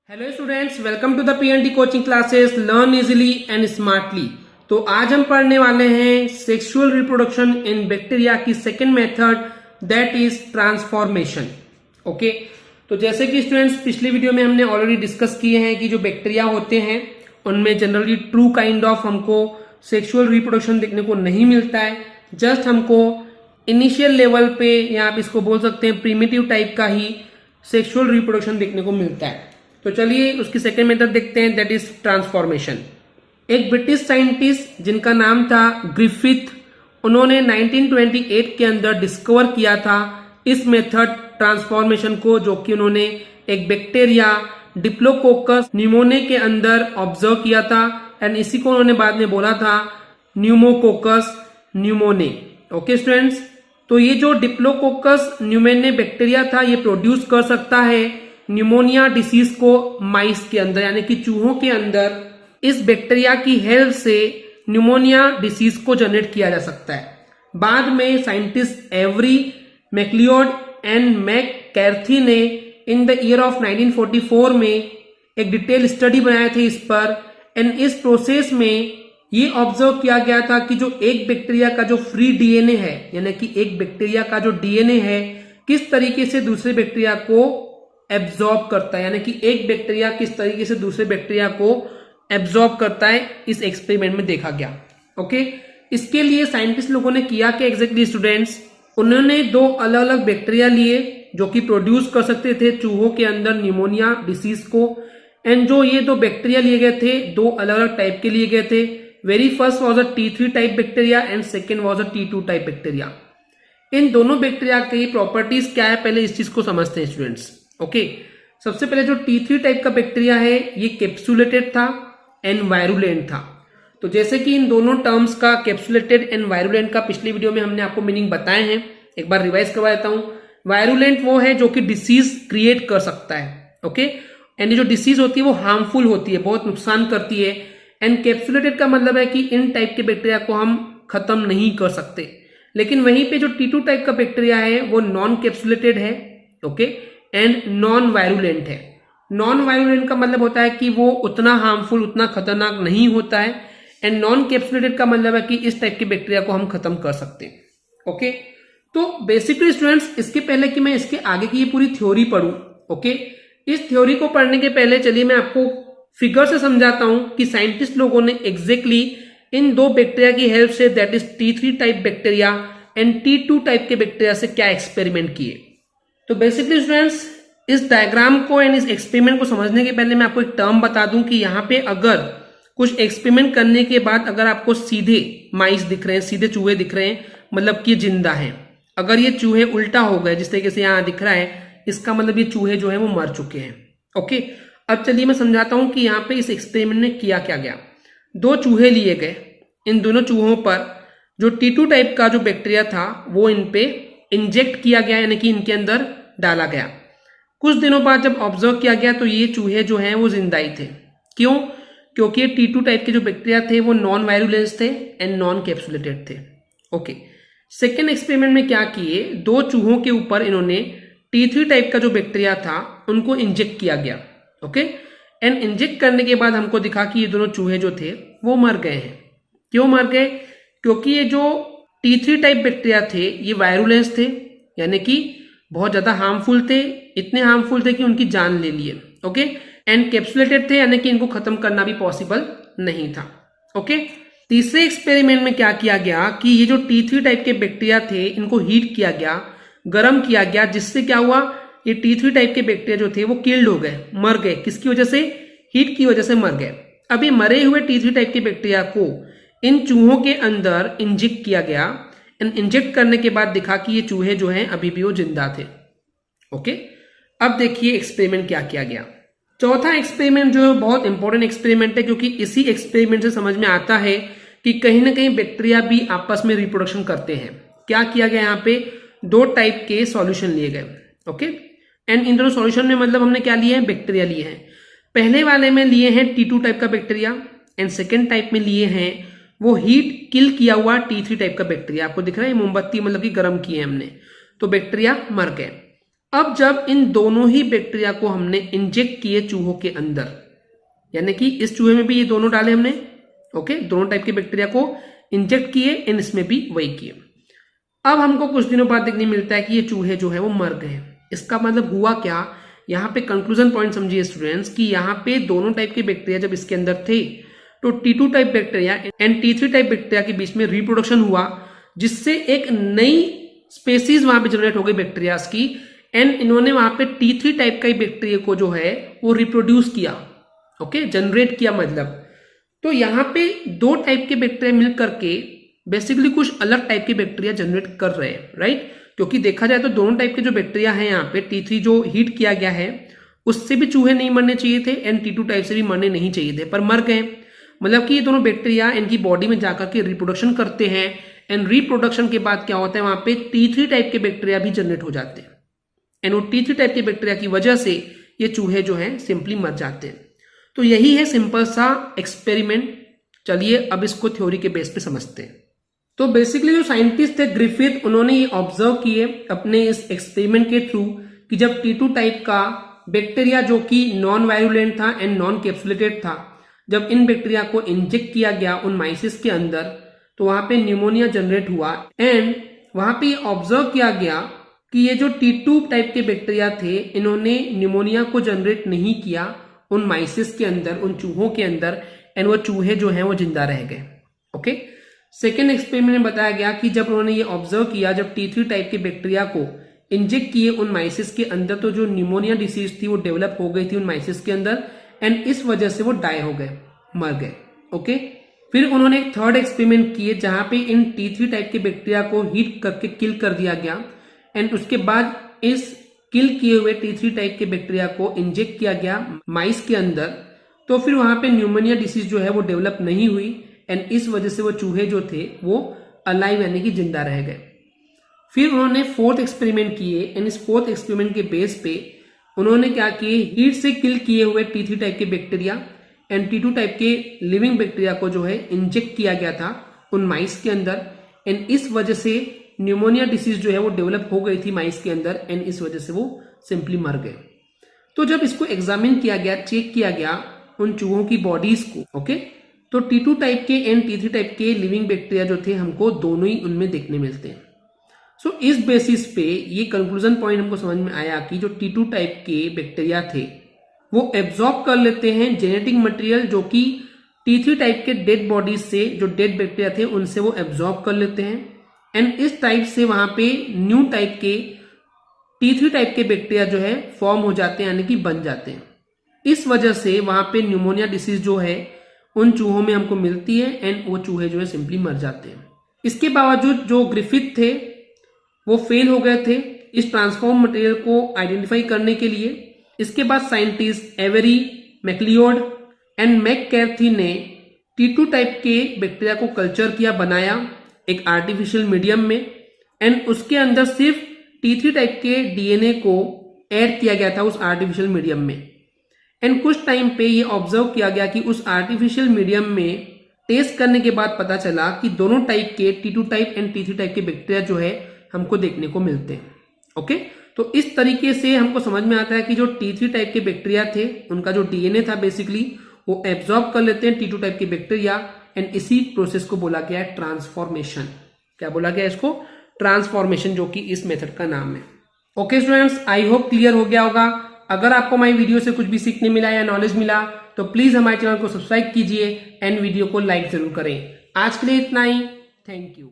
Hello students, welcome to the PND coaching classes learn easily and smartly. तो आज हम पढ़ने वाले हैं सेक्सुअल रिप्रोडक्शन इन बैक्टीरिया की second method, that is transformation. Okay, तो जैसे कि स्टूडेंट्स पिछले वीडियो में हमने ऑलरेडी डिस्कस किए हैं कि जो बैक्टीरिया होते हैं उनमें जनरली ट्रू काइंड ऑफ हमको सेक्सुअल रिप्रोडक्शन देखने को नहीं मिलता है। जस्ट हमको इनिशियल लेवल पे या आप इसको बोल सकते हैं प्रीमिटिव टाइप का ही सेक्सुअल रिप्रोडक्शन देखने को मिलता है। तो चलिए उसकी सेकेंड मेथड देखते हैं, दैट इज ट्रांसफॉर्मेशन। एक ब्रिटिश साइंटिस्ट जिनका नाम था ग्रिफिथ, उन्होंने 1928 के अंदर डिस्कवर किया था इस मेथड ट्रांसफॉर्मेशन को, जो कि उन्होंने एक बैक्टीरिया डिप्लोकोकस न्यूमोने के अंदर ऑब्जर्व किया था एंड इसी को उन्होंने बाद में बोला था न्यूमोकोकस न्यूमोने। ओके स्टूडेंट्स, तो ये जो डिप्लोकोकस न्यूमोने बैक्टीरिया था ये प्रोड्यूस कर सकता है न्यूमोनिया डिसीज को माइस के अंदर, यानी कि चूहों के अंदर इस बैक्टीरिया की हेल्प से न्यूमोनिया डिसीज को जनरेट किया जा सकता है। बाद में साइंटिस्ट एवरी मैक्लियोड एंड मैककैर्थी ने इन द ईयर ऑफ 1944 में एक डिटेल स्टडी बनाए थे इस पर, एंड इस प्रोसेस में ये ऑब्जर्व किया गया था कि जो एक बैक्टीरिया का जो फ्री डीएनए है, यानी कि एक बैक्टीरिया का जो डीएनए है किस तरीके से दूसरे बैक्टीरिया को एब्जॉर्ब करता है, यानी कि एक बैक्टीरिया किस तरीके से दूसरे बैक्टीरिया को एब्जॉर्ब करता है, इस एक्सपेरिमेंट में देखा गया। ओके, इसके लिए साइंटिस्ट लोगों ने किया क्या एग्जैक्टली स्टूडेंट्स, उन्होंने दो अलग अलग बैक्टीरिया लिए जो कि प्रोड्यूस कर सकते थे चूहों के अंदर न्यूमोनिया डिसीज को, एंड जो ये दो बैक्टीरिया लिए गए थे दो अलग अलग टाइप के लिए गए थे। Very first was a T3 type bacteria and second was a T2 type bacteria. इन दोनों बैक्टीरिया की प्रॉपर्टीज क्या है पहले इस चीज को समझते हैं स्टूडेंट्स। ओके, सबसे पहले जो T3 टाइप का बैक्टीरिया है ये कैप्सुलेटेड था एंड वायरुलेंट था। तो जैसे कि इन दोनों टर्म्स का कैप्सुलेटेड एंड वायरुलेंट का पिछले वीडियो में हमने आपको मीनिंग बताए हैं, एक बार रिवाइज करवा देता हूं। वायरुलेंट वो है जो कि डिसीज क्रिएट कर सकता है, ओके, एंड ये जो डिसीज होती है वो हार्मफुल होती है, बहुत नुकसान करती है। एंड कैप्सुलेटेड का मतलब है कि इन टाइप के बैक्टीरिया को हम खत्म नहीं कर सकते। लेकिन वहीं पे जो T2 टाइप का बैक्टीरिया है वो नॉन कैप्सुलेटेड है, ओके, एंड नॉन वायरुलेंट है। नॉन वायरुलेंट का मतलब होता है कि वो उतना हार्मफुल, उतना खतरनाक नहीं होता है, एंड नॉन कैप्सुलेटेड का मतलब है कि इस टाइप के बैक्टीरिया को हम खत्म कर सकते हैं। ओके, तो बेसिकली स्टूडेंट्स इसके पहले कि मैं इसके आगे की ये पूरी थ्योरी पढ़ूं, ओके, इस थ्योरी को पढ़ने के पहले चलिए मैं आपको फिगर से समझाता हूं कि साइंटिस्ट लोगों ने एग्जैक्टली इन दो बैक्टीरिया की हेल्प से, that is T3 type bacteria and T2 type के बैक्टीरिया से क्या एक्सपेरिमेंट किए। तो बेसिकली स्टूडेंट्स इस डायग्राम को एंड इस एक्सपेरिमेंट को समझने के पहले मैं आपको एक टर्म बता दूं कि यहाँ पे अगर कुछ एक्सपेरिमेंट करने के बाद अगर आपको सीधे माइस दिख रहे हैं, सीधे चूहे दिख रहे हैं, मतलब कि जिंदा है। अगर ये चूहे उल्टा हो गए जिस तरीके से यहाँ दिख रहा है, इसका मतलब ये चूहे जो है वो मर चुके हैं। ओके, अब चलिए मैं समझाता हूं कि यहाँ पे इस एक्सपेरिमेंट में किया क्या गया। दो चूहे लिए गए, इन दोनों चूहों पर जो T2 टाइप का जो बैक्टीरिया था वो इन पे इंजेक्ट किया गया, यानी कि इनके अंदर डाला गया। कुछ दिनों बाद जब ऑब्जर्व किया गया तो ये चूहे जो हैं वो जिंदा ही थे। क्यों? क्योंकि ये T2 टाइप के जो बैक्टीरिया थे वो नॉन वायरुलेंस थे एंड नॉन कैप्सुलेटेड थे। ओके, सेकेंड एक्सपेरिमेंट में क्या किए, दो चूहों के ऊपर इन्होंने T3 टाइप का जो बैक्टीरिया था उनको इंजेक्ट किया गया। ओके, एंड इंजेक्ट करने के बाद हमको दिखा कि ये दोनों चूहे जो थे वो मर गए हैं। क्यों मर गए? क्योंकि ये जो T3 टाइप बैक्टीरिया थे ये वायरुलेंस थे, यानी कि बहुत ज्यादा हार्मफुल थे, इतने हार्मफुल थे कि उनकी जान ले लिए। ओके, एंड कैप्सुलेटेड थे, यानी कि इनको खत्म करना भी पॉसिबल नहीं था। ओके, तीसरे एक्सपेरिमेंट में क्या किया गया कि ये जो T3 टाइप के बैक्टीरिया थे इनको हीट किया गया, गर्म किया गया, जिससे क्या हुआ, ये T3 टाइप के बैक्टीरिया जो थे वो किल्ड हो गए, मर गए। किसकी वजह से? हीट की वजह से मर गए। अभी मरे हुए T3 टाइप के बैक्टीरिया को इन चूहों के अंदर इंजेक्ट किया गया, एंड इंजेक्ट करने के बाद दिखा कि ये चूहे जो हैं अभी भी वो जिंदा थे। ओके, अब देखिए एक्सपेरिमेंट क्या किया गया। चौथा एक्सपेरिमेंट जो है बहुत इंपॉर्टेंट एक्सपेरिमेंट है, क्योंकि इसी एक्सपेरिमेंट से समझ में आता है कि कहीं ना कहीं बैक्टीरिया भी आपस में रिप्रोडक्शन करते हैं। क्या किया गया, यहाँ पे दो टाइप के सॉल्यूशन लिए गए। ओके, एंड इन दोनों सॉल्यूशन में मतलब हमने क्या लिए हैं, बैक्टीरिया लिए हैं। पहले वाले में लिए हैं T2 टाइप का बैक्टीरिया एंड सेकेंड टाइप में लिए हैं वो हीट किल किया हुआ T3 टाइप का बैक्टीरिया। आपको दिख रहा है मोमबत्ती मतलब कि गर्म किए हमने, तो बैक्टीरिया मर गए। अब जब इन दोनों ही बैक्टीरिया को हमने इंजेक्ट किए चूहों के अंदर, यानी कि इस चूहे में भी ये दोनों डाले हमने, ओके, दोनों टाइप के बैक्टीरिया को इंजेक्ट किए एंड इसमें भी वही किए। अब हमको कुछ दिनों बाद देखने मिलता है कि ये चूहे जो है वो मर गए। इसका मतलब हुआ क्या, यहाँ पे कंक्लूजन पॉइंट समझिए स्टूडेंट्स कि यहाँ पे दोनों टाइप के बैक्टीरिया जब इसके अंदर थे तो T2 type bacteria and T3 type bacteria के बीच में रिप्रोडक्शन हुआ, जिससे एक नई स्पेसीज वहां पे जनरेट हो गई बैक्टीरियाज की, एंड इन्होंने वहां पे T3 टाइप का ही बैक्टीरिया को जो है वो रिप्रोड्यूस किया, ओके, जनरेट किया मतलब। तो यहाँ पे दो टाइप के बैक्टीरिया मिल करके बेसिकली कुछ अलग टाइप के बैक्टीरिया जनरेट कर रहे हैं, राइट। क्योंकि देखा जाए तो दोनों टाइप के जो बैक्टीरिया हैं यहाँ पे T3 जो हीट किया गया है उससे भी चूहे नहीं मरने चाहिए थे एंड T2 टाइप से भी मरने नहीं चाहिए थे, पर मर गए। मतलब कि ये दोनों बैक्टीरिया इनकी बॉडी में जाकर के रिप्रोडक्शन करते हैं एंड रिप्रोडक्शन के बाद क्या होता है, वहां पे T3 टाइप के बैक्टीरिया भी जनरेट हो जाते हैं एंड वो T3 टाइप के बैक्टीरिया की वजह से ये चूहे जो हैं सिंपली मर जाते हैं। तो यही है सिंपल सा एक्सपेरिमेंट। चलिए अब इसको थ्योरी के बेस पे समझते हैं। तो बेसिकली जो साइंटिस्ट थे ग्रिफिथ, उन्होंने ये ऑब्जर्व किए अपने इस एक्सपेरिमेंट के थ्रू कि जब T2 टाइप का बैक्टीरिया जो कि नॉन वायरुलेंट था एंड नॉन कैप्सुलेटेड था, जब इन बैक्टीरिया को इंजेक्ट किया गया उन माइसिस के अंदर तो वहां पे न्यूमोनिया जनरेट हुआ एंड वहां पे ऑब्जर्व किया गया कि ये जो T2 टाइप के बैक्टीरिया थे इन्होंने न्यूमोनिया को जनरेट नहीं किया उन माइसिस के अंदर, उन चूहों के अंदर, एंड वो चूहे जो हैं वो जिंदा रह गए, ओके। सेकेंड एक्सपेरिमेंट में बताया गया कि जब उन्होंने ये ऑब्जर्व किया जब T3 टाइप के बैक्टीरिया को इंजेक्ट किए उन माइसिस के अंदर तो जो न्यूमोनिया डिसीज थी वो डेवलप हो गई थी उन माइसिस के अंदर एंड इस वजह से वो डाई हो गए, मर गए, ओके। फिर उन्होंने एक थर्ड एक्सपेरिमेंट किए जहां पे इन T3 टाइप के बैक्टीरिया को हीट करके किल कर दिया गया एंड उसके बाद इस किल किए हुए T3 टाइप के बैक्टीरिया को इंजेक्ट किया गया माइस के अंदर, तो फिर वहां पे न्यूमोनिया डिसीज जो है वो डेवलप नहीं हुई एंड इस वजह से वो चूहे जो थे वो अलाइव यानी कि जिंदा रह गए। फिर उन्होंने फोर्थ एक्सपेरिमेंट किए एंड इस फोर्थ एक्सपेरिमेंट के बेस पे उन्होंने क्या किए, हीट से किल किए हुए T3 टाइप के बैक्टीरिया एंड T2 टाइप के लिविंग बैक्टीरिया को जो है इंजेक्ट किया गया था उन माइस के अंदर एंड इस वजह से न्यूमोनिया डिसीज जो है वो डेवलप हो गई थी माइस के अंदर एंड इस वजह से वो सिंपली मर गए। तो जब इसको एग्जामिन किया गया, चेक किया गया उन चूहों की बॉडीज को, ओके, तो T2 टाइप के एंड T3 टाइप के लिविंग बैक्टीरिया जो थे हमको दोनों ही उनमें देखने मिलते हैं। सो इस बेसिस पे ये कंक्लूजन पॉइंट हमको समझ में आया कि जो T2 टाइप के बैक्टीरिया थे वो एब्जॉर्ब कर लेते हैं जेनेटिक मटेरियल जो कि T3 टाइप के डेड बॉडीज से, जो डेड बैक्टीरिया थे उनसे वो एब्जॉर्ब कर लेते हैं एंड इस टाइप से वहां पे न्यू टाइप के T3 टाइप के बैक्टीरिया जो है फॉर्म हो जाते हैं यानी कि बन जाते हैं। इस वजह से वहां पे न्यूमोनिया डिसीज जो है उन चूहों में हमको मिलती है एंड वो चूहे जो है सिंपली मर जाते हैं। इसके बावजूद जो ग्रिफिथ थे वो फेल हो गए थे इस ट्रांसफॉर्म मटेरियल को आइडेंटिफाई करने के लिए। इसके बाद साइंटिस्ट एवेरी, मैक्लियोड एंड मैककैर्थी ने T2 टाइप के बैक्टीरिया को कल्चर किया, बनाया एक आर्टिफिशियल मीडियम में एंड उसके अंदर सिर्फ T3 टाइप के DNA को ऐड किया गया था उस आर्टिफिशियल मीडियम में एंड कुछ टाइम पे ये ऑब्जर्व किया गया कि उस आर्टिफिशियल मीडियम में टेस्ट करने के बाद पता चला कि दोनों टाइप के T2 type and T3 type के बैक्टीरिया जो है हमको देखने को मिलते हैं, ओके। तो इस तरीके से हमको समझ में आता है कि जो T3 टाइप के बैक्टीरिया थे उनका जो DNA था बेसिकली वो एब्जॉर्ब कर लेते हैं T2 टाइप के बैक्टीरिया एंड इसी प्रोसेस को बोला गया है ट्रांसफॉर्मेशन। क्या बोला गया इसको? ट्रांसफॉर्मेशन, जो कि इस मेथड का नाम है। Okay students, I hope clear हो गया होगा। अगर आपको हमारी वीडियो से कुछ भी सीखने मिला या नॉलेज मिला तो प्लीज हमारे चैनल को सब्सक्राइब कीजिए एंड वीडियो को लाइक जरूर करें। आज के लिए इतना ही, थैंक यू।